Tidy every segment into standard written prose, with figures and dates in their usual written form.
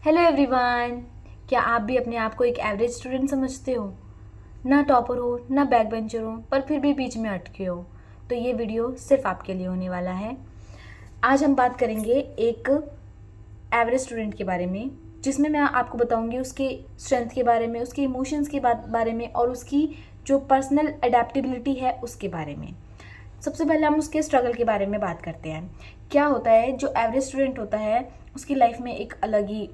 Hello everyone. क्या आप भी अपने आप को एक एवरेज स्टूडेंट समझते हो? ना टॉपर हो ना बैक बेंचर हो, पर फिर भी बीच में अटके हो, तो ये वीडियो सिर्फ आपके लिए होने वाला है। आज हम बात करेंगे एक एवरेज स्टूडेंट के बारे में, जिसमें मैं आपको बताऊंगी उसके स्ट्रेंथ के बारे में, उसके इमोशंस के बारे में और उसकी जो पर्सनल अडेप्टेबिलिटी है उसके बारे में। सबसे पहले हम उसके स्ट्रगल के बारे में बात करते हैं। क्या होता है, जो एवरेज स्टूडेंट होता है उसकी लाइफ में एक अलग ही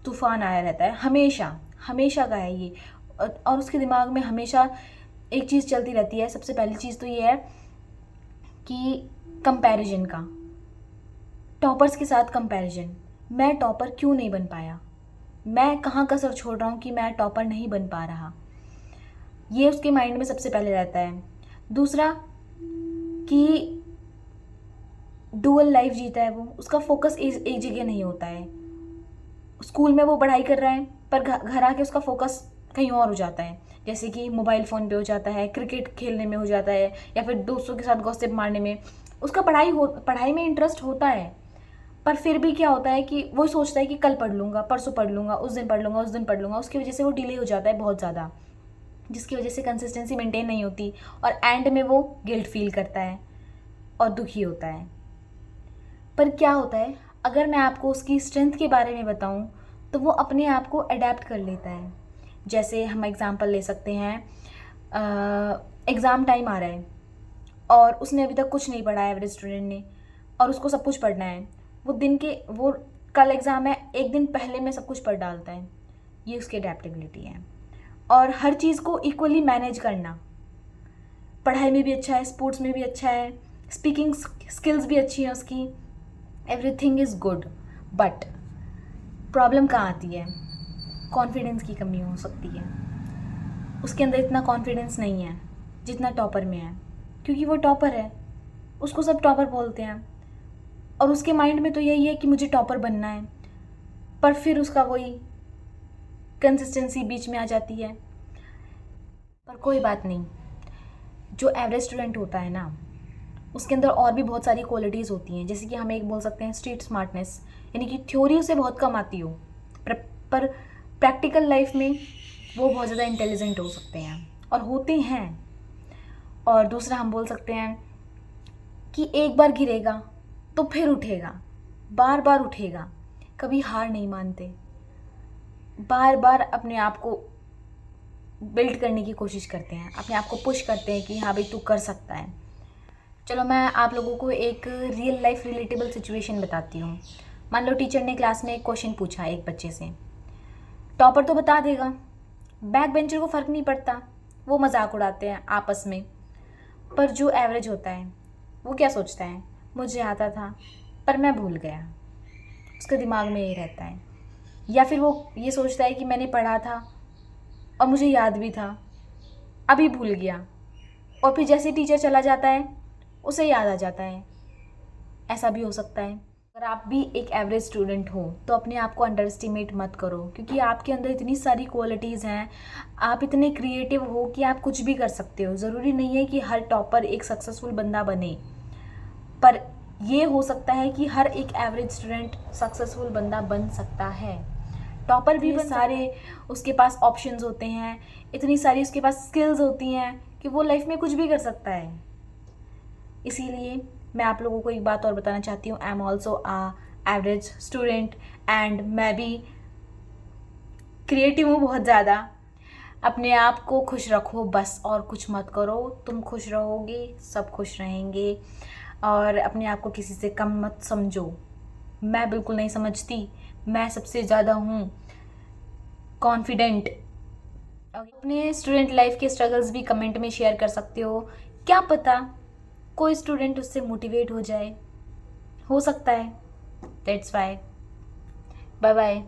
तूफान आया रहता है, हमेशा हमेशा का है ये। और उसके दिमाग में हमेशा एक चीज़ चलती रहती है। सबसे पहली चीज़ तो ये है कि कंपैरिजन का, टॉपर्स के साथ कंपैरिजन। मैं टॉपर क्यों नहीं बन पाया, मैं कहाँ कसर छोड़ रहा हूँ कि मैं टॉपर नहीं बन पा रहा, ये उसके माइंड में सबसे पहले रहता है। दूसरा कि डुअल लाइफ जीता है वो, उसका फोकस एक जगह नहीं होता है। स्कूल में वो पढ़ाई कर रहा है, पर घर आके उसका फोकस कहीं और हो जाता है, जैसे कि मोबाइल फ़ोन पे हो जाता है, क्रिकेट खेलने में हो जाता है, या फिर दोस्तों के साथ गॉसिप मारने में। उसका पढ़ाई में इंटरेस्ट होता है, पर फिर भी क्या होता है कि वो सोचता है कि कल पढ़ लूँगा, परसों पढ़ लूँगा, उस दिन पढ़ लूँगा, उस दिन पढ़ लूँगा। उसकी वजह से वो डिले हो जाता है बहुत ज़्यादा, जिसकी वजह से कंसिस्टेंसी मेंटेन नहीं होती, और एंड में वो गिल्ट फील करता है और दुखी होता है। पर क्या होता है, अगर मैं आपको उसकी स्ट्रेंथ के बारे में बताऊं, तो वो अपने आप को अडेप्ट कर लेता है। जैसे हम एग्ज़ाम्पल ले सकते हैं, एग्ज़ाम टाइम आ रहा है और उसने अभी तक कुछ नहीं पढ़ा है, एवरेज स्टूडेंट ने, और उसको सब कुछ पढ़ना है। वो कल एग्ज़ाम है, एक दिन पहले में सब कुछ पढ़ डालता है। ये उसकी अडेप्टेबिलिटी है। और हर चीज़ को इक्वली मैनेज करना, पढ़ाई में भी अच्छा है, स्पोर्ट्स में भी अच्छा है, स्पीकिंग स्किल्स भी अच्छी हैं उसकी, everything is good. But problem कहाँ आती है, कॉन्फिडेंस की कमी हो सकती है। उसके अंदर इतना कॉन्फिडेंस नहीं है जितना टॉपर में है, क्योंकि वो टॉपर है, उसको सब टॉपर बोलते हैं, और उसके माइंड में तो यही है कि मुझे टॉपर बनना है। पर फिर उसका वही कंसिस्टेंसी बीच में आ जाती है। पर कोई बात नहीं, जो एवरेज स्टूडेंट होता है ना, उसके अंदर और भी बहुत सारी क्वालिटीज़ होती हैं। जैसे कि हम एक बोल सकते हैं स्ट्रीट स्मार्टनेस, यानी कि थ्योरी उसे बहुत कम आती हो, पर प्रैक्टिकल लाइफ में वो बहुत ज़्यादा इंटेलिजेंट हो सकते हैं और होते हैं। और दूसरा हम बोल सकते हैं कि एक बार गिरेगा तो फिर उठेगा, बार बार उठेगा, कभी हार नहीं मानते, बार बार अपने आप को बिल्ड करने की कोशिश करते हैं, अपने आप को पुश करते हैं कि हाँ भाई तू कर सकता है। चलो मैं आप लोगों को एक रियल लाइफ रिलेटेबल सिचुएशन बताती हूँ। मान लो टीचर ने क्लास में एक क्वेश्चन पूछा एक बच्चे से, टॉपर तो बता देगा, बैक बेंचर को फ़र्क नहीं पड़ता, वो मजाक उड़ाते हैं आपस में। पर जो एवरेज होता है वो क्या सोचता है, मुझे आता था पर मैं भूल गया। उसके दिमाग में ये रहता है। या फिर वो ये सोचता है कि मैंने पढ़ा था और मुझे याद भी था, अभी भूल गया, और फिर जैसे टीचर चला जाता है उसे याद आ जाता है। ऐसा भी हो सकता है। अगर आप भी एक एवरेज स्टूडेंट हो तो अपने आप को अंडर एस्टिमेट मत करो, क्योंकि आपके अंदर इतनी सारी क्वालिटीज़ हैं, आप इतने क्रिएटिव हो कि आप कुछ भी कर सकते हो। ज़रूरी नहीं है कि हर टॉपर एक सक्सेसफुल बंदा बने, पर ये हो सकता है कि हर एक एवरेज स्टूडेंट सक्सेसफुल बंदा बन सकता है। टॉपर भी बन सारे उसके पास ऑप्शंस होते हैं, इतनी सारी उसके पास स्किल्स होती हैं कि वो लाइफ में कुछ भी कर सकता है। इसीलिए मैं आप लोगों को एक बात और बताना चाहती हूँ, I am also a average student, and मैं भी क्रिएटिव हूँ बहुत ज़्यादा। अपने आप को खुश रखो बस, और कुछ मत करो। तुम खुश रहोगे सब खुश रहेंगे। और अपने आप को किसी से कम मत समझो। मैं बिल्कुल नहीं समझती, मैं सबसे ज़्यादा हूँ कॉन्फिडेंट। अपने स्टूडेंट लाइफ के स्ट्रगल्स भी कमेंट में शेयर कर सकते हो, क्या पता कोई स्टूडेंट उससे मोटिवेट हो जाए, हो सकता है। That's why. Bye bye.